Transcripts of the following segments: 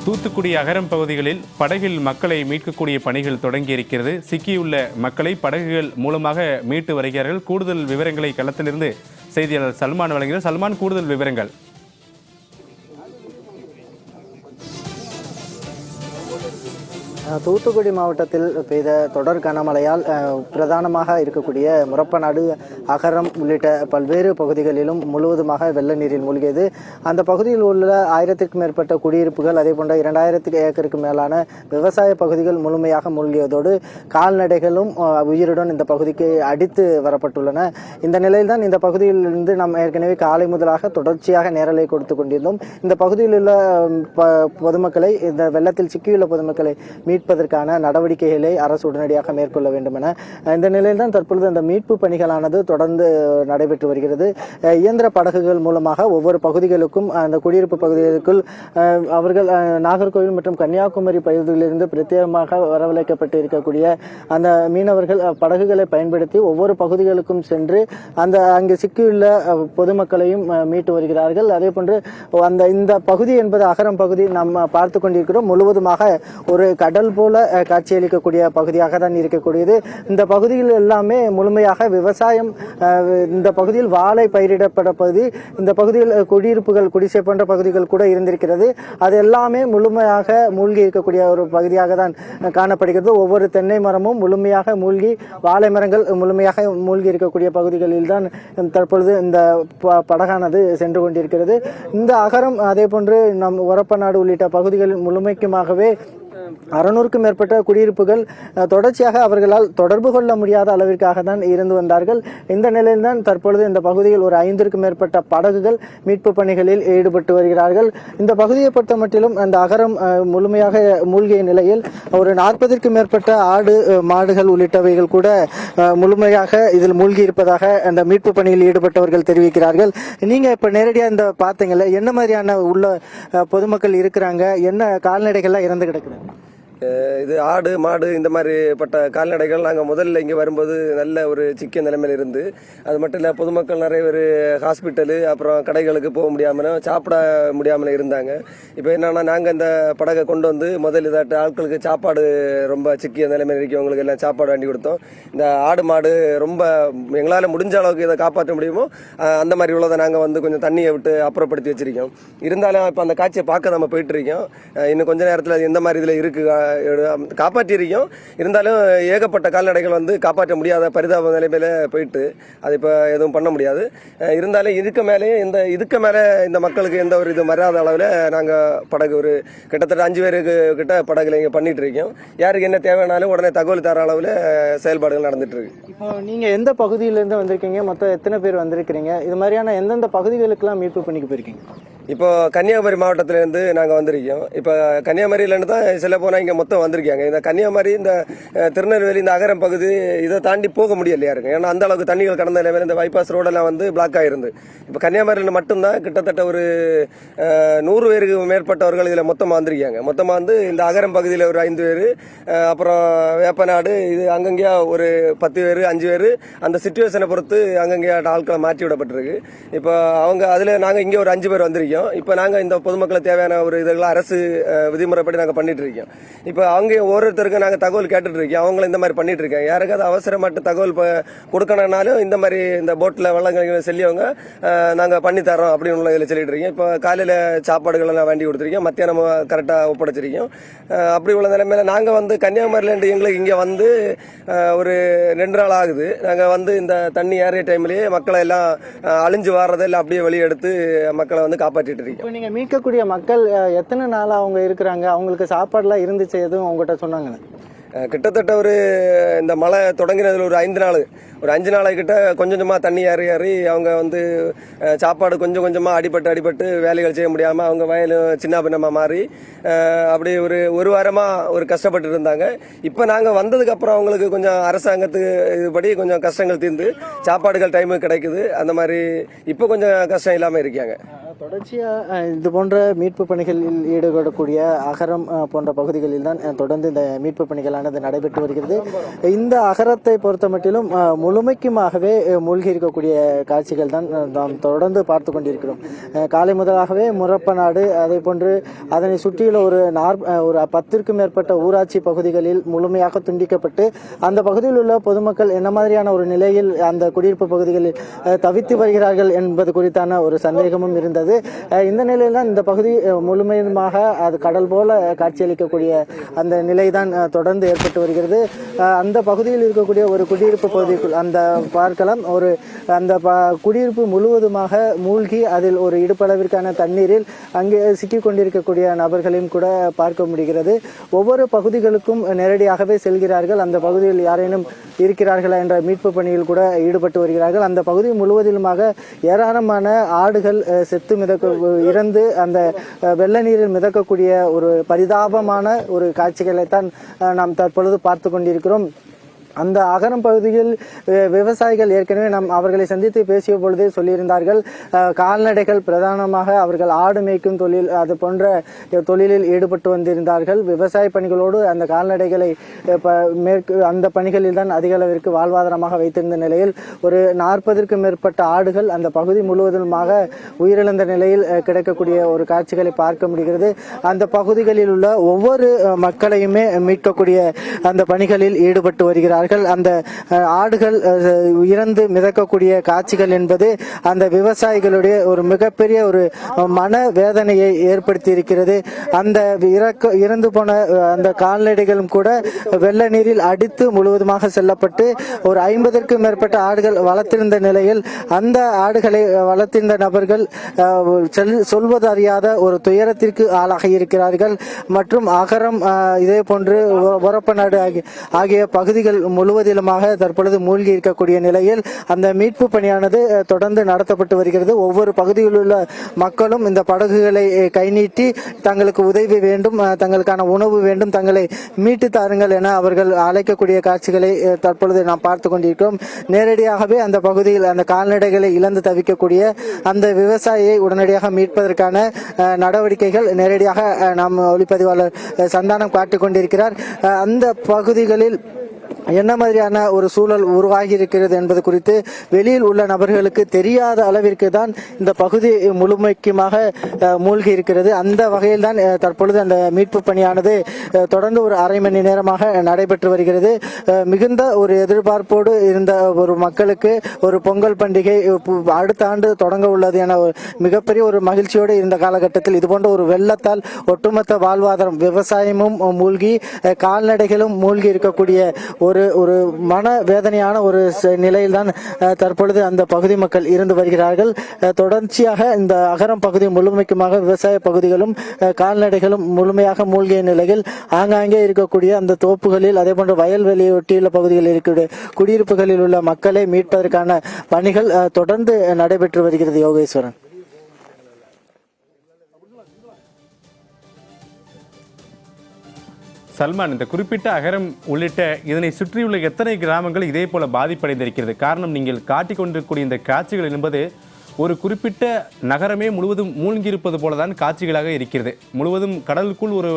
தூத்துக்குடி அகரம் பகுதிகளில் படகில் மக்களை மீட்கக்கூடிய பணிகள் தொடங்கியிருக்கிறது. சிக்கியுள்ள மக்களை படகுகள் மூலமாக மீட்டு வருகிறார்கள். கூடுதல் விவரங்களை களத்திலிருந்து செய்தியாளர் சல்மான் வழங்குகிறார். சல்மான், கூடுதல் விவரங்கள். தூத்துக்குடி மாவட்டத்தில் பெய்த தொடர் கனமழையால் பிரதானமாக இருக்கக்கூடிய முரப்பநாடு, அகரம் உள்ளிட்ட பல்வேறு பகுதிகளிலும் முழுவதுமாக வெள்ள நீரில் மூழ்கியது. அந்த பகுதியில் உள்ள 1000க்கும் மேற்பட்ட குடியிருப்புகள், அதே போன்ற 2000 ஏக்கருக்கு மேலான விவசாய பகுதிகள் முழுமையாக மூழ்கியதோடு கால்நடைகளும் உயிருடன் இந்த பகுதிக்கு அடித்து வரப்பட்டுள்ளன. இந்த நிலையில்தான் இந்த பகுதியிலிருந்து நாம் ஏற்கனவே காலை முதலாக தொடர்ச்சியாக நேரலை கொடுத்து கொண்டிருந்தோம். இந்த பகுதியில் உள்ள பொதுமக்களை, இந்த வெள்ளத்தில் சிக்கியுள்ள பொதுமக்களை மீட்பதற்கான நடவடிக்கைகளை அரசு உடனடியாக மேற்கொள்ள வேண்டும் என இந்த நிலையில் தான் தற்பொழுது அந்த மீட்பு பணிகளானது தொடர்ந்து நடைபெற்று வருகிறது. இயந்திர படகுகள் மூலமாக ஒவ்வொரு பகுதிகளுக்கும், அந்த குடியிருப்பு பகுதிகளுக்குள் அவர்கள் நாகர்கோவில் மற்றும் கன்னியாகுமரி பகுதியிலிருந்து பிரத்யேகமாக வரவழைக்கப்பட்டு இருக்கக்கூடிய அந்த மீனவர்கள் படகுகளை பயன்படுத்தி ஒவ்வொரு பகுதிகளுக்கும் சென்று அங்கு சிக்கியுள்ள பொதுமக்களையும் மீட்டு வருகிறார்கள். அதே போன்று இந்த பகுதி என்பது அகரம் பகுதி நம்ம பார்த்து கொண்டிருக்கிறோம். முழுவதுமாக ஒரு கடல் போல காட்சியளிக்கக்கூடிய பகுதியாக தான் இருக்கக்கூடியது. இந்த பகுதியில் எல்லாமே முழுமையாக விவசாயம், இந்த பகுதியில் வாழை பயிரிடப்பட்ட பகுதி, இந்த பகுதியில் குடியிருப்புகள், குடிசை போன்ற பகுதிகள் கூட இருந்திருக்கிறது. அது எல்லாமே முழுமையாக மூழ்கி இருக்கக்கூடிய ஒரு பகுதியாக தான் காணப்படுகிறது. ஒவ்வொரு தென்னை மரமும் முழுமையாக மூழ்கி, வாழை மரங்கள் முழுமையாக மூழ்கி இருக்கக்கூடிய பகுதிகளில் தான் தற்பொழுது இந்த படகானது சென்று கொண்டிருக்கிறது. இந்த அகரம், அதே போன்று நம் ஒரப்பநாடு உள்ளிட்ட பகுதிகளில் முழுமைக்குமாகவே 600க்கும் மேற்பட்ட குடியிருப்புகள் தொடர்ச்சியாக அவர்களால் தொடர்பு கொள்ள முடியாத அளவிற்காக தான் இருந்து வந்தார்கள். இந்த நிலையில்தான் தற்பொழுது இந்த பகுதியில் ஒரு 5க்கும் மேற்பட்ட படகுகள் மீட்பு பணிகளில் ஈடுபட்டு வருகிறார்கள். இந்த பகுதியை பொறுத்த மட்டிலும் அந்த அகரம் முழுமையாக மூழ்கிய நிலையில் ஒரு 40க்கும் மேற்பட்ட ஆடு, மாடுகள் உள்ளிட்டவைகள் கூட முழுமையாக இதில் மூழ்கி இருப்பதாக அந்த மீட்பு பணியில் ஈடுபட்டவர்கள் தெரிவிக்கிறார்கள். நீங்க இப்ப நேரடியாக இந்த பார்த்தீங்கல்ல, என்ன மாதிரியான உள்ள பொதுமக்கள் இருக்கிறாங்க, என்ன கால்நடைகள்லாம் இறந்து கிடக்குது? இது ஆடு, மாடு இந்த மாதிரிப்பட்ட கால்நடைகள் நாங்கள் முதல்ல இங்கே வரும்போது நல்ல ஒரு சிக்கிய நிலைமையில் இருந்து, அது மட்டும் இல்லை பொதுமக்கள் நிறைய பேர் ஹாஸ்பிட்டலு, அப்புறம் கடைகளுக்கு போக முடியாமல், சாப்பிட முடியாமல் இருந்தாங்க. இப்போ என்னன்னா, நாங்கள் இந்த படகை கொண்டு வந்து முதல் இதாட்டு ஆட்களுக்கு சாப்பாடு ரொம்ப சிக்கிய நிலைமையில் இருக்கவங்களுக்கு எல்லாம் சாப்பாடு வாங்கி கொடுத்தோம். இந்த ஆடு, மாடு ரொம்ப எங்களால் முடிஞ்ச அளவுக்கு இதை காப்பாற்ற முடியுமோ அந்த மாதிரி உள்ளதை நாங்கள் வந்து கொஞ்சம் தண்ணியை விட்டு அப்புறப்படுத்தி வச்சிருக்கோம். இருந்தாலும் இப்போ அந்த காட்சியை பார்க்க நம்ம போயிட்டு இருக்கோம். இன்னும் கொஞ்ச நேரத்தில் எந்த மாதிரி இதில் இருக்குது காப்பாற்றிருக்கோம். இருந்தாலும் ஏகப்பட்ட கால்நடைகள் வந்து காப்பாற்ற முடியாத பரிதாப நிலைமையில போயிட்டு அது இப்போ எதுவும் பண்ண முடியாது. இருந்தாலும் இதுக்கு மேலே இந்த மக்களுக்கு எந்த ஒரு இது மறாத அளவில் நாங்கள் படகு ஒரு கிட்டத்தட்ட 5 பேருக்கு கிட்ட படகுல இங்கே பண்ணிட்டு இருக்கோம். யாருக்கு என்ன தேவையானாலும் உடனே தகவல் தர அளவில் செயல்பாடுகள் நடந்துட்டு இருக்கு. இப்போ நீங்க எந்த பகுதியிலேருந்து வந்திருக்கீங்க? மொத்தம் எத்தனை பேர் வந்திருக்கிறீங்க? இது மாதிரியான எந்தெந்த பகுதிகளுக்கெல்லாம் மீட்பு பண்ணிக்கு போயிருக்கீங்க? இப்போ கன்னியாகுமரி மாவட்டத்திலேருந்து நாங்கள் வந்திருக்கோம். இப்போ கன்னியாகுமரியிலேருந்து தான் சில போனால் இங்கே மொத்தம் வந்திருக்காங்க. இந்த கன்னியாகுமரி, இந்த திருநெல்வேலி, இந்த அகரம் பகுதி இதை தாண்டி போக முடியலையா இருக்கு. ஏன்னா அந்த அளவுக்கு தண்ணிகள் கடந்த நிலைமையில் இந்த பைபாஸ் ரோடெல்லாம் வந்து பிளாக் ஆகிருந்து. இப்போ கன்னியாகுமரியில் மட்டும்தான் கிட்டத்தட்ட ஒரு 100 பேருக்கு மேற்பட்டவர்கள் இதில் மொத்தமாக வந்திருக்காங்க. மொத்தமாக வந்து இந்த அகரம் பகுதியில் ஒரு 5 பேர், அப்புறம் வேப்பநாடு இது அங்கங்கேயா ஒரு 10 பேர், 5 பேர், அந்த சிச்சுவேஷனை பொறுத்து அங்கங்கேயா ஆட்களை மாற்றி விடப்பட்டிருக்கு. இப்போ அவங்க அதில் நாங்கள் இங்கே ஒரு 5 பேர் வந்திருக்கோம். இப்போ நாங்கள் இந்த பொதுமக்களை தேவையான ஒரு இதெல்லாம் அரசு விதிமுறைப்படி நாங்கள் பண்ணிட்டு இருக்கோம். இப்போ அவங்க ஒவ்வொருத்தருக்கும் நாங்கள் தகவல் கேட்டுட்டு இருக்கோம். அவங்களும் இந்த மாதிரி பண்ணிட்டு இருக்கோம். யாருக்காவது அவசரமாட்டு தகவல் கொடுக்கணும்னாலும் இந்த மாதிரி இந்த போட்டில் வள்ளங்கள் செல்லியவங்க நாங்கள் பண்ணி தரோம் அப்படின்னு உள்ள இதில் சொல்லிட்டு இருக்கோம். இப்போ காலையில் சாப்பாடுகள் எல்லாம் வேண்டி கொடுத்துருக்கோம். மத்தியானம் கரெக்டாக ஒப்படைச்சிருக்கோம். அப்படி உள்ள நிலைமையில நாங்கள் வந்து கன்னியாகுமரியிலேருந்து எங்களுக்கு இங்கே வந்து ஒரு 2 நாள் ஆகுது. நாங்கள் வந்து இந்த தண்ணி ஏறிய டைம்லேயே மக்களை எல்லாம் அழிஞ்சு வாரதெல்லாம் அப்படியே வெளியெடுத்து மக்களை வந்து காப்பாற்றிட்டு இருக்கோம். இப்போ நீங்கள் மீட்கக்கூடிய மக்கள் எத்தனை நாளாக அவங்க இருக்கிறாங்க? அவங்களுக்கு சாப்பாடுலாம் இருந்துச்சு எதுவும் உங்கள்கிட்ட சொன்னாங்களே? கிட்டத்தட்ட ஒரு இந்த மழை தொடங்கினதுல ஒரு 5 நாளைக்கிட்ட கொஞ்சமாக தண்ணி ஏறி அவங்க வந்து சாப்பாடு கொஞ்சமாக அடிபட்டு வேலைகள் செய்ய முடியாமல் அவங்க வயலும் சின்ன பின்னமாக மாறி அப்படி ஒரு வாரமாக ஒரு கஷ்டப்பட்டு இருந்தாங்க. இப்போ நாங்கள் வந்ததுக்கப்புறம் அவங்களுக்கு கொஞ்சம் அரசாங்கத்துக்கு இதுபடி கொஞ்சம் கஷ்டங்கள் தீர்ந்து சாப்பாடுகள் டைமுக்கு கிடைக்குது. அந்த மாதிரி இப்போ கொஞ்சம் கஷ்டம் இல்லாமல் இருக்காங்க. தொடர்ச்சியாக இது போன்ற மீட்பு பணிகளில் ஈடுபடக்கூடிய அகரம் போன்ற பகுதிகளில் தான் தொடர்ந்து இந்த மீட்பு பணிகளானது நடைபெற்று வருகிறது. இந்த அகரத்தை பொறுத்த மட்டிலும் முழுமைக்குமாகவே மூழ்கி இருக்கக்கூடிய காட்சிகள் தான் நாம் தொடர்ந்து பார்த்து கொண்டிருக்கிறோம். காலை முதலாகவே முரப்பநாடு, அதே போன்று அதனை சுற்றியுள்ள ஒரு 10க்கும் மேற்பட்ட ஊராட்சி பகுதிகளில் முழுமையாக துண்டிக்கப்பட்டு அந்த பகுதியில் உள்ள பொதுமக்கள் என்ன மாதிரியான ஒரு நிலையில் அந்த குடியிருப்பு பகுதிகளில் தவித்து வருகிறார்கள் என்பது குறித்தான ஒரு சந்தேகமும் இருந்தது. இந்த நிலையில் தான் இந்த பகுதி முழுமையுமாக அது கடல் போல காட்சியளிக்கக்கூடிய அந்த நிலைதான் தொடர்ந்து ஏற்பட்டு வருகிறது. அந்த பகுதியில் இருக்கக்கூடிய ஒரு குடியிருப்பு பகுதிக்குள் அந்த பார்க்கலாம், அந்த குடியிருப்பு முழுவதுமாக மூழ்கி அதில் ஒரு இடுப்பளவிற்கான தண்ணீரில் அங்கே சிக்கிக் கொண்டிருக்கக்கூடிய நபர்களையும் கூட பார்க்க முடிகிறது. ஒவ்வொரு பகுதிகளுக்கும் நேரடியாகவே செல்கிறார்கள். அந்த பகுதியில் யாரேனும் இருக்கிறார்களா என்ற மீட்பு பணியில் கூட ஈடுபட்டு வருகிறார்கள். அந்த பகுதி முழுவதிலுமாக ஏராளமான ஆடுகள் செத்து இறந்து அந்த வெள்ள நீரில் மிதக்கக்கூடிய ஒரு பரிதாபமான ஒரு காட்சிகளைத்தான் நாம் தற்பொழுது பார்த்து கொண்டிருக்கிறோம். அந்த அகரம் பகுதியில் விவசாயிகள் ஏற்கனவே அவர்களை சந்தித்து பேசிய பொழுதே சொல்லியிருந்தார்கள், கால்நடைகள் பிரதானமாக அவர்கள் ஆடு மேய்க்கும் தொழில், அது போன்ற தொழிலில் ஈடுபட்டு வந்திருந்தார்கள். விவசாய பணிகளோடு அந்த கால்நடைகளை அந்த பணிகளில் தான் அதிக அளவிற்கு வாழ்வாதாரமாக வைத்திருந்த நிலையில் ஒரு 40க்கும் மேற்பட்ட ஆடுகள் அந்த பகுதி முழுவதுமாக உயிரிழந்த நிலையில் கிடைக்கக்கூடிய ஒரு காட்சிகளை பார்க்க முடிகிறது. அந்த பகுதிகளில் உள்ள ஒவ்வொரு மக்களையுமே மீட்கக்கூடிய அந்த பணிகளில் ஈடுபட்டு வருகிறார்கள். அந்த ஆடுகள் இறந்து மிதக்கக்கூடிய காட்சிகள் என்பது அந்த விவசாயிகளுடைய ஒரு மிகப்பெரிய ஒரு மன வேதனையை ஏற்படுத்தி இருக்கிறது. அந்த இறந்து போன அந்த கால்நடைகளும் கூட வெள்ள நீரில் அடித்து முழுவதுமாக செல்லப்பட்டு ஒரு 50க்கும் மேற்பட்ட ஆடுகள் வளர்த்திருந்த நிலையில் அந்த ஆடுகளை வளர்த்திருந்த நபர்கள் சொல்வது அறியாத ஒரு துயரத்திற்கு ஆளாகி இருக்கிறார்கள். மற்றும் அகரம், இதே போன்று ஒரப்பநாடு ஆகிய பகுதிகள் முழுவதிலுமாக தற்பொழுது மூழ்கி இருக்கக்கூடிய நிலையில் அந்த மீட்பு பணியானது தொடர்ந்து நடத்தப்பட்டு வருகிறது. ஒவ்வொரு பகுதியில் உள்ள மக்களும் இந்த படகுகளை கை நீட்டி தங்களுக்கு உதவி வேண்டும், தங்களுக்கான உணவு வேண்டும், தங்களை மீட்டு தாருங்கள் என அவர்கள் அழைக்கக்கூடிய காட்சிகளை தற்பொழுது நாம் பார்த்து கொண்டிருக்கிறோம். நேரடியாகவே அந்த பகுதியில் அந்த கால்நடைகளை இழந்து தவிக்கக்கூடிய அந்த விவசாயியை உடனடியாக மீட்பதற்கான நடவடிக்கைகள் நேரடியாக நாம் ஒளிப்பதிவாளர் சந்தானம் காட்டிக் கொண்டிருக்கிறார். அந்த பகுதிகளில் என்ன மாதிரியான ஒரு சூழல் உருவாகி இருக்கிறது என்பது குறித்து வெளியில் உள்ள நபர்களுக்கு தெரியாத அளவிற்கு தான் இந்த பகுதி முழுமைக்குமாக மூழ்கி இருக்கிறது. அந்த வகையில் தான் தற்பொழுது அந்த மீட்பு பணியானது தொடர்ந்து ஒரு அரை மணி நேரமாக நடைபெற்று வருகிறது. மிகுந்த ஒரு எதிர்பார்ப்போடு இருந்த ஒரு மக்களுக்கு ஒரு பொங்கல் பண்டிகை அடுத்த ஆண்டு தொடங்க உள்ளது என மிகப்பெரிய ஒரு மகிழ்ச்சியோடு இருந்த காலகட்டத்தில் இதுபோன்ற ஒரு வெள்ளத்தால் ஒட்டுமொத்த வாழ்வாதாரம், விவசாயமும் மூழ்கி கால்நடைகளும் மூழ்கி இருக்கக்கூடிய ஒரு மன வேதனையான ஒரு நிலையில் தான் தற்பொழுது அந்த பகுதி மக்கள் இருந்து வருகிறார்கள். தொடர்ச்சியாக இந்த அகரம் பகுதி முழுமைக்குமாக விவசாய பகுதிகளும் கால்நடைகளும் முழுமையாக மூழ்கிய நிலையில் ஆங்காங்கே இருக்கக்கூடிய அந்த தோப்புகளில், அதே போன்ற வயல்வெளியை ஒட்டியுள்ள பகுதிகளில் இருக்கக்கூடிய குடியிருப்புகளில் உள்ள மக்களை மீட்பதற்கான பணிகள் தொடர்ந்து நடைபெற்று வருகிறது. யோகேஸ்வரன். சல்மான், இந்த குறிப்பிட்ட அகரம் உள்ளிட்ட இதனை சுற்றியுள்ள எத்தனை கிராமங்கள் இதே போல பாதிப்படைந்திருக்கிறது? காரணம், நீங்கள் காட்டிக் கொண்டிருக்கக்கூடிய இந்த காட்சிகள் என்பது ஒரு குறிப்பிட்ட நகரமே முழுவதும் மூழ்கியிருப்பது போலதான் காட்சிகளாக இருக்கிறது. முழுவதும் கடலுக்குள் ஒரு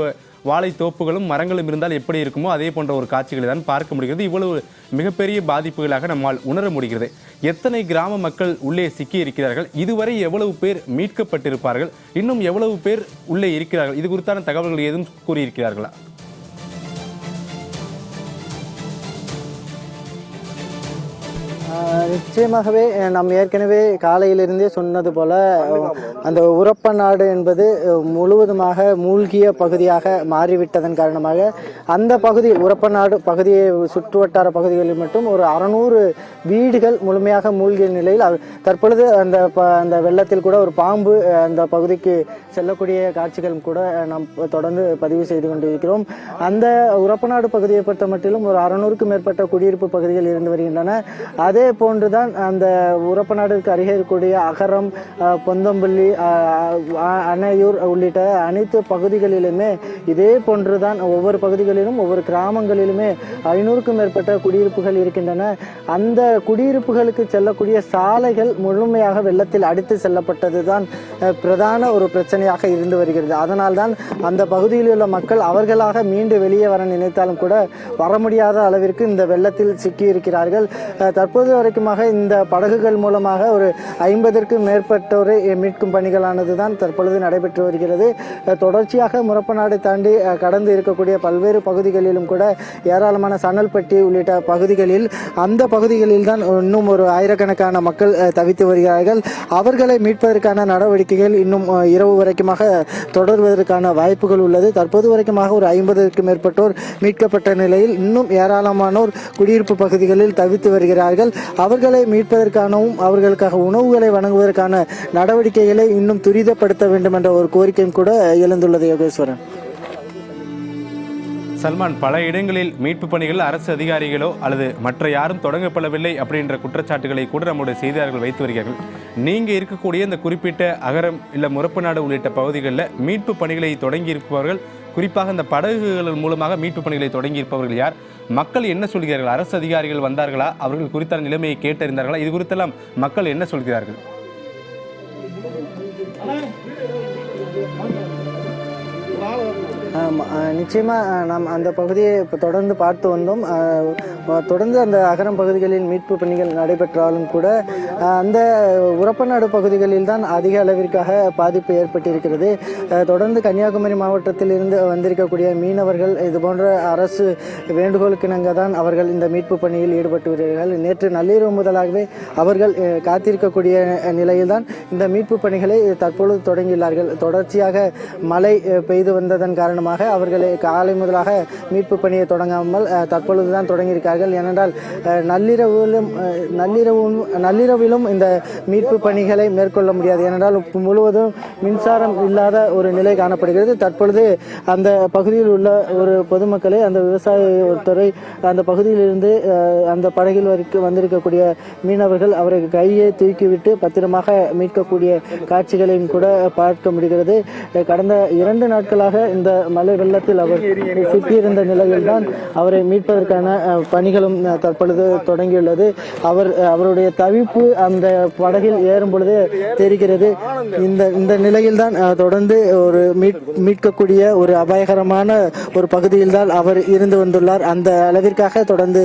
வாழை தோப்புகளும் மரங்களும் இருந்தால் எப்படி இருக்குமோ அதே போன்ற ஒரு காட்சிகளை தான் பார்க்க முடிகிறது. இவ்வளவு மிகப்பெரிய பாதிப்புகளாக நம்மால் உணர முடிகிறது. எத்தனை கிராம மக்கள் உள்ளே சிக்கி இருக்கிறார்கள்? இதுவரை எவ்வளவு பேர் மீட்கப்பட்டிருப்பார்கள்? இன்னும் எவ்வளவு பேர் உள்ளே இருக்கிறார்கள்? இது குறித்தான தகவல்கள் ஏதும் கூறியிருக்கிறார்களா? நிச்சயமாகவே நாம் ஏற்கனவே காலையிலிருந்தே சொன்னது போல அந்த உரப்பநாடு என்பது முழுவதுமாக மூழ்கிய பகுதியாக மாறிவிட்டதன் காரணமாக அந்த பகுதி உரப்பநாடு பகுதியை சுற்றுவட்டார பகுதிகளில் மட்டும் ஒரு 600 வீடுகள் முழுமையாக மூழ்கிய நிலையில் தற்பொழுது அந்த வெள்ளத்தில் கூட ஒரு பாம்பு அந்த பகுதிக்கு செல்லக்கூடிய காட்சிகளும் கூட நாம் தொடர்ந்து பதிவு செய்து கொண்டிருக்கிறோம். அந்த உரப்பநாடு பகுதியை பொறுத்த மட்டிலும் ஒரு 600க்கும் மேற்பட்ட குடியிருப்பு பகுதிகள் இருந்து வருகின்றன. அதே போன்று போன்றுதான் அந்த உரப்பநாடுக்கு அருகே இருக்கக்கூடிய அகரம், பொந்தம்பள்ளி, அணையூர் உள்ளிட்ட அனைத்து பகுதிகளிலுமே இதே போன்றுதான் ஒவ்வொரு பகுதிகளிலும் ஒவ்வொரு கிராமங்களிலுமே 500க்கும் மேற்பட்ட குடியிருப்புகள் இருக்கின்றன. அந்த குடியிருப்புகளுக்கு செல்லக்கூடிய சாலைகள் முழுமையாக வெள்ளத்தில் அடித்து செல்லப்பட்டதுதான் பிரதான ஒரு பிரச்சனையாக இருந்து வருகிறது. அதனால்தான் அந்த பகுதியில் உள்ள மக்கள் அவர்களாக மீண்டு வெளியே வர நினைத்தாலும் கூட வர முடியாத அளவிற்கு இந்த வெள்ளத்தில் சிக்கி இருக்கிறார்கள். தற்போது வரைக்குமாக இந்த படகுகள் மூலமாக ஒரு 50க்கும் மேற்பட்டோரை மீட்கும் பணிகளானது தான் தற்பொழுது நடைபெற்று வருகிறது. தொடர்ச்சியாக முரப்பநாடு தாண்டி கடந்து இருக்கக்கூடிய பல்வேறு பகுதிகளிலும் கூட ஏராளமான சணல்பட்டி உள்ளிட்ட பகுதிகளில் அந்த பகுதிகளில் தான் இன்னும் ஒரு ஆயிரக்கணக்கான மக்கள் தவித்து வருகிறார்கள். அவர்களை மீட்பதற்கான நடவடிக்கைகள் இன்னும் இரவு வரைக்குமாக தொடர்வதற்கான வாய்ப்புகள் உள்ளது. தற்போது வரைக்குமாக ஒரு 50க்கும் மேற்பட்டோர் மீட்கப்பட்ட நிலையில் இன்னும் ஏராளமானோர் குடியிருப்பு பகுதிகளில் தவித்து வருகிறார்கள். அவர்களை மீட்பதற்கானவும் அவர்களுக்காக உணவுகளை வழங்குவதற்கான நடவடிக்கைகளை இன்னும் துரிதப்படுத்த வேண்டும் என்ற ஒரு கோரிக்கையும் கூட எழுந்துள்ளது. யோகேஸ்வரன். சல்மான், பல இடங்களில் மீட்பு பணிகள் அரசு அதிகாரிகளோ அல்லது மற்ற யாரும் தொடங்கப்படவில்லை அப்படின்ற குற்றச்சாட்டுகளை கூட நம்முடைய செய்தியாளர்கள் வைத்து வருகிறார்கள். நீங்கள் இருக்கக்கூடிய இந்த குறிப்பிட்ட அகரம் இல்லை முரப்பநாடு உள்ளிட்ட பகுதிகளில் மீட்பு பணிகளை தொடங்கியிருப்பவர்கள், குறிப்பாக இந்த படகுகள் மூலமாக மீட்பு பணிகளை தொடங்கியிருப்பவர்கள் யார்? மக்கள் என்ன சொல்கிறார்கள்? அரசு அதிகாரிகள் வந்தார்களா? அவர்கள் குறித்த நிலைமையை கேட்டறிந்தார்களா? இது குறித்தெல்லாம் மக்கள் என்ன சொல்கிறார்கள்? நிச்சயமாக நாம் அந்த பகுதியை இப்போ தொடர்ந்து பார்த்து வந்தோம். தொடர்ந்து அந்த அகரம் பகுதிகளில் மீட்பு பணிகள் நடைபெற்றாலும் கூட அந்த உரப்பநாடு பகுதிகளில் தான் அதிக அளவிற்காக பாதிப்பு ஏற்பட்டிருக்கிறது. தொடர்ந்து கன்னியாகுமரி மாவட்டத்தில் இருந்து வந்திருக்கக்கூடிய மீனவர்கள் இதுபோன்ற அரசு வேண்டுகோளுக்கிணங்க தான் அவர்கள் இந்த மீட்பு பணியில் ஈடுபட்டு வருகிறார்கள். நேற்று நள்ளிரவு முதலாகவே அவர்கள் காத்திருக்கக்கூடிய நிலையில் தான் இந்த மீட்பு பணிகளை தற்பொழுது தொடங்கியுள்ளார்கள். தொடர்ச்சியாக மழை பெய்து வந்ததன் காரணமாக அவர்களை காலை முதலாக மீட்பு பணியை தொடங்காமல் தற்பொழுதுதான் தொடங்கியிருக்கார்கள். ஏனென்றால் நள்ளிரவிலும் இந்த மீட்பு பணிகளை மேற்கொள்ள முடியாது. ஏனென்றால் முழுவதும் மின்சாரம் இல்லாத ஒரு நிலை காணப்படுகிறது. தற்பொழுது அந்த பகுதியில் உள்ள ஒரு பொதுமக்களை அந்த விவசாயத்துறை அந்த பகுதியிலிருந்து அந்த படகில் வந்திருக்கக்கூடிய மீனவர்கள் அவரை கையை தூக்கிவிட்டு பத்திரமாக மீட்கக்கூடிய காட்சிகளையும் கூட பார்க்க முடிகிறது. கடந்த 2 நாட்களாக இந்த மழை வெள்ளத்தில் அவர் சிக்கியிருந்த நிலையில் தான் அவரை மீட்பதற்கான பணிகளும் தற்பொழுது தொடங்கியுள்ளது. அவருடைய தவிப்பு அந்த படகில் ஏறும் பொழுது தெரிகிறது. இந்த நிலையில் தான் தொடர்ந்து ஒரு மீட்கக்கூடிய ஒரு அபாயகரமான ஒரு பகுதியில் தான் அவர் இருந்து வந்துள்ளார். அந்த அளவிற்காக தொடர்ந்து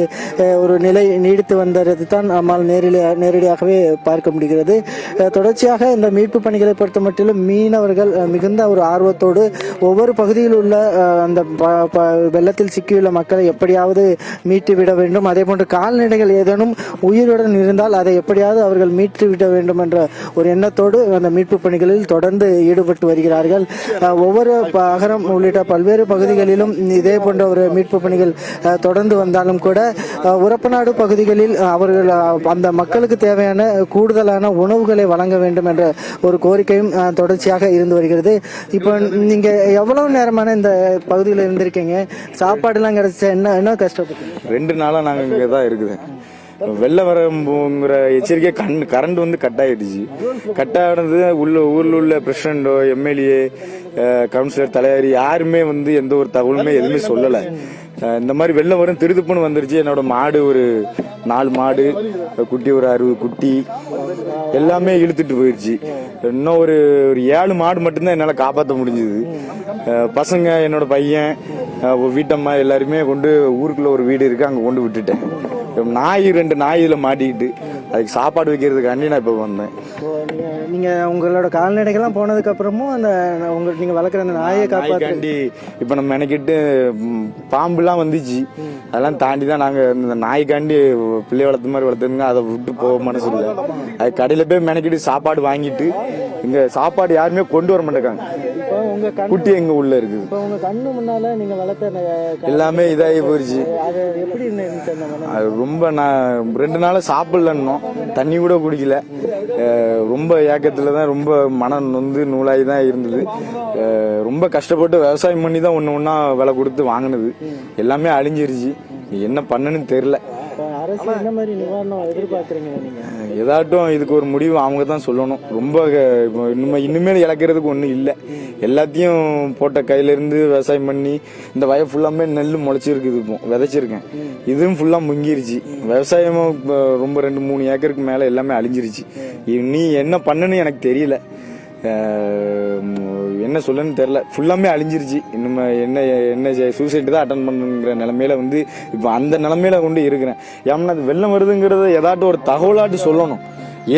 ஒரு நிலை நீடித்து வந்தது தான் நம்மால் நேரடியாகவே பார்க்க முடிகிறது. தொடர்ச்சியாக இந்த மீட்பு பணிகளை பொறுத்த மட்டிலும் மீனவர்கள் மிகுந்த ஒரு ஆர்வத்தோடு ஒவ்வொரு பகுதியில் உள்ள அந்த வெள்ளத்தில் சிக்கியுள்ள மக்களை எப்படியாவது மீட்டுவிட வேண்டும், அதே போன்று கால்நடைகள் ஏதேனும் உயிருடன் இருந்தால் அதை எப்படியாவது அவர்கள் மீட்டுவிட வேண்டும் என்ற ஒரு எண்ணத்தோடு அந்த மீட்பு பணிகளில் தொடர்ந்து ஈடுபட்டு வருகிறார்கள். ஒவ்வொரு அகரம் உள்ளிட்ட பல்வேறு பகுதிகளிலும் இதே போன்ற ஒரு மீட்பு பணிகள் தொடர்ந்து வந்தாலும் கூட உரப்பநாடு பகுதிகளில் அவர்கள் அந்த மக்களுக்கு தேவையான கூடுதலான உணவுகளை வழங்க வேண்டும் என்ற ஒரு கோரிக்கையும் தொடர்ச்சியாக இருந்து வருகிறது. இப்போ நீங்க எவ்வளவு நேரமான இந்த பகுதியில் இருந்திருக்கீங்க? சாப்பாடுலாம் கிடைச்சா என்ன கஷ்டப்பட்டு? 2 நாளா நாங்க இங்கே தான் இருக்குது. வெள்ள வரங்கிற எச்சரிக்கை கரண்ட் வந்து கட் ஆயிடுச்சு. கட் ஆனது ஊர்ல உள்ள பிரசிடண்டோ, எம்எல்ஏ, கவுன்சிலர், தலைவர் யாருமே வந்து எந்த ஒரு தகவலுமே எதுவுமே சொல்லல. இந்த மாதிரி வெள்ளம் வரும் திருதுப்புன்னு வந்துருச்சு. என்னோட மாடு ஒரு 4 மாடு, குட்டி ஒரு 60 குட்டி எல்லாமே இழுத்துட்டு போயிடுச்சு. இன்னும் ஒரு 7 மாடு மட்டும்தான் என்னால் காப்பாற்ற முடிஞ்சது. பசங்க, என்னோட பையன், வீட்டம்மா எல்லாருமே கொண்டு ஊருக்குள்ள ஒரு வீடு இருக்கு அங்கே கொண்டு விட்டுட்டேன். 2 நாய் இதில் மாட்டிக்கிட்டு அதுக்கு சாப்பாடு வைக்கிறதுக்காண்டி நான் இப்போ வந்தேன். நீங்க உங்களோட கால்நடைகள்லாம் போனதுக்கு அப்புறமும் அந்த நீங்க வளர்க்குற அந்த நாயை காப்பாற்றி இப்போ நம்ம மெனக்கிட்டு பாம்புலாம் வந்துச்சு. அதெல்லாம் தாண்டி தான் நாங்கள் இந்த நாய்க்காண்டி பிள்ளை வளர்த்த மாதிரி வளர்த்துருங்க. அதை விட்டு போக மனசு இல்லை. அது கடையில் போய் மெனக்கிட்டு சாப்பாடு வாங்கிட்டு இங்கே சாப்பாடு யாருமே கொண்டு வர மாட்டேங்காங்க. குட்டி எங்க உள்ள இருக்குது. உங்க கண்ணு முன்னால நீங்க வளர்த்த எல்லாமே இதாகி போயிடுச்சு. அது எப்படி அது ரொம்ப நான் 2 நாளா சாப்பிடலன்னோம், தண்ணி கூட குடிக்கல. ரொம்ப ஏக்கத்துல தான், ரொம்ப மனம் நொந்து நூலாகி தான் இருந்தது. ரொம்ப கஷ்டப்பட்டு விவசாயம் பண்ணி தான் ஒன்று ஒன்றா விலை கொடுத்து வாங்கினது. எல்லாமே அழிஞ்சிருச்சு. என்ன பண்ணணும்னு தெரியல. அரசு என்ன மாதிரி நிவாரணம் எதிர்பார்க்குறீங்க நீங்க? ஏதாட்டும் இதுக்கு ஒரு முடிவு அவங்க தான் சொல்லணும். ரொம்ப இப்போ இனிமேல் இழக்கிறதுக்கு ஒன்றும் இல்லை. எல்லாத்தையும் போட்ட கையிலேருந்து விவசாயம் பண்ணி இந்த வயல் ஃபுல்லாமே நெல் முளைச்சிருக்குது. இப்போ விதைச்சிருக்கேன், இதுவும் ஃபுல்லாக முங்கிருச்சு. விவசாயமும் இப்போ ரொம்ப 2-3 ஏக்கருக்கு மேலே எல்லாமே அழிஞ்சிருச்சு. நீ என்ன பண்ணுன்னு எனக்கு தெரியல, என்ன சொல்லன்னு தெரியல. ஃபுல்லாமே அழிஞ்சிருச்சு. இன்னும் என்ன சூசைட் தான் அட்டன் பண்ணுங்கிற நிலைமையில வந்து இப்போ அந்த நிலைமையில கொண்டு இருக்கிறேன். ஏன்னா அது வெள்ளம் வருதுங்கிறத ஏதாட்டும் ஒரு தகவலாட்டு சொல்லணும்.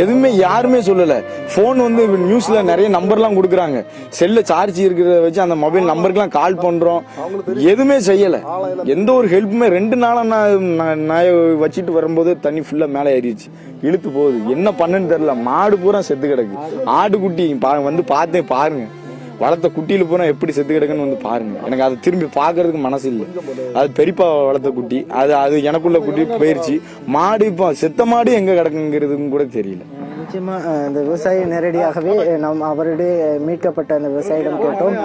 எதுவுமே யாருமே சொல்லல. போன் வந்து நியூஸ்ல நிறைய நம்பர்லாம் கொடுக்குறாங்க. செல்ல சார்ஜ் இருக்கிறத வச்சு அந்த மொபைல் நம்பருக்குலாம் கால் பண்றோம். எதுவுமே செய்யல. எந்த ஒரு ஹெல்ப்புமே 2 நாளா நான் வச்சுட்டு வரும்போது தண்ணி ஃபுல்லா மேலே ஏறிடுச்சு, இழுத்து போகுது. என்ன பண்ணுன்னு தெரியல. மாடு பூரா செத்து கிடக்கு. ஆட்டுக்குட்டி வந்து பார்த்தேன், பாருங்க. வளர்த்த குட்டியில பூரா எப்படி செத்து கிடக்குன்னு வந்து பாருங்க. எனக்கு அதை திரும்பி பாக்குறதுக்கு மனசு இல்லை. அது பெரியப்பா வளர்த்த குட்டி, அது எனக்குள்ள குட்டி போயிருச்சு. மாடு இப்போ செத்த மாடு எங்க கிடக்குங்கிறதுக்கும் கூட தெரியல. நிச்சயமா இந்த விவசாயி நேரடியாகவே நாம் அவருடைய மீட்கப்பட்ட அந்த விவசாயிடம் கேட்டோம்.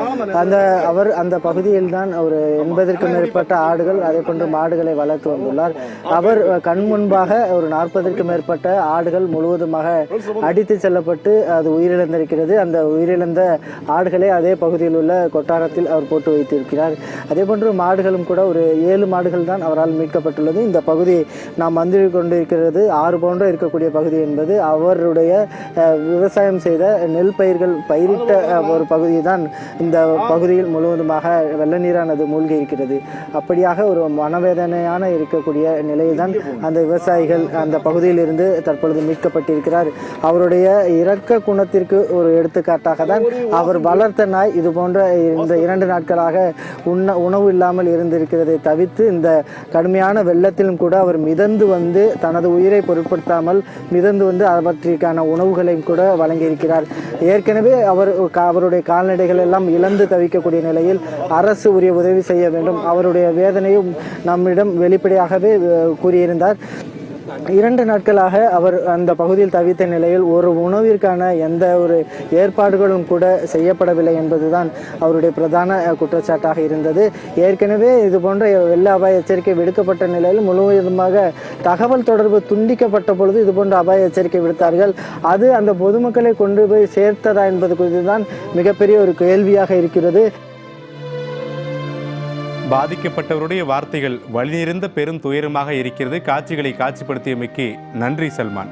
அந்த பகுதியில் தான் ஒரு 80க்கும் மேற்பட்ட ஆடுகள், அதே போன்று மாடுகளை வளர்த்து வந்துள்ளார். அவர் கண் முன்பாக ஒரு 40க்கும் மேற்பட்ட ஆடுகள் முழுவதுமாக அடித்து செல்லப்பட்டு அது உயிரிழந்திருக்கிறது. அந்த உயிரிழந்த ஆடுகளை அதே பகுதியில் உள்ள கொட்டாரத்தில் அவர் போட்டு வைத்திருக்கிறார். அதே போன்று மாடுகளும் கூட ஒரு 7 மாடுகள் தான் அவரால் மீட்கப்பட்டுள்ளது. இந்த பகுதி நாம் வந்து கொண்டிருக்கிறது 6 போன்ற இருக்கக்கூடிய பகுதி என்பது அவருடைய விவசாயம் செய்த நெல் பயிர்கள் பயிரிட்ட ஒரு பகுதி தான். இந்த பகுதியில் முழுவதுமாக வெள்ள நீரானது மூழ்கி இருக்கிறது. அப்படியாக ஒரு மனவேதனையான இருக்கக்கூடிய நிலையில்தான் அந்த விவசாயிகள் அந்த பகுதியில் இருந்து தற்பொழுது மீட்கப்பட்டிருக்கிறார். அவருடைய இரக்க குணத்திற்கு ஒரு எடுத்துக்காட்டாக தான் அவர் வளர்த்த நாய் இது போன்ற இந்த 2 நாட்களாக உணவு இல்லாமல் இருந்திருக்கிறதை தவிர்த்து இந்த கடுமையான வெள்ளத்திலும் கூட அவர் மிதந்து வந்து தனது உயிரை பொருட்படுத்தாமல் மிதந்து வந்து அவற்றிற்கான உணவுகளையும் கூட வழங்கியிருக்கிறார். ஏற்கனவே அவருடைய கால்நடைகள் எல்லாம் இழந்து தவிக்கக்கூடிய நிலையில் அரசு உரிய உதவி செய்ய வேண்டும். அவருடைய வேதனையும் நம்மிடம் வெளிப்படையாகவே கூறியிருந்தார். 2 நாட்களாக அவர் அந்த பகுதியில் தவித்த நிலையில் ஒரு உணவிற்கான எந்த ஒரு ஏற்பாடுகளும் கூட செய்யப்படவில்லை என்பதுதான் அவருடைய பிரதான குற்றச்சாட்டாக இருந்தது. ஏற்கனவே இது போன்ற வெள்ள அபாய எச்சரிக்கை விடுக்கப்பட்ட நிலையில் முழுவதுமாக தகவல் தொடர்பு துண்டிக்கப்பட்ட பொழுது இது போன்ற அபாய எச்சரிக்கை விடுத்தார்கள். அது அந்த பொதுமக்களை கொண்டு போய் சேர்த்ததா என்பது குறித்து தான் மிகப்பெரிய ஒரு கேள்வியாக இருக்கிறது. பாதிக்கப்பட்டவருடைய வார்த்தைகள் வலிநிறைந்த பெரும் துயரமாக இருக்கிறது. காட்சிகளை காட்சிப்படுத்தியமைக்கு நன்றி சல்மான்.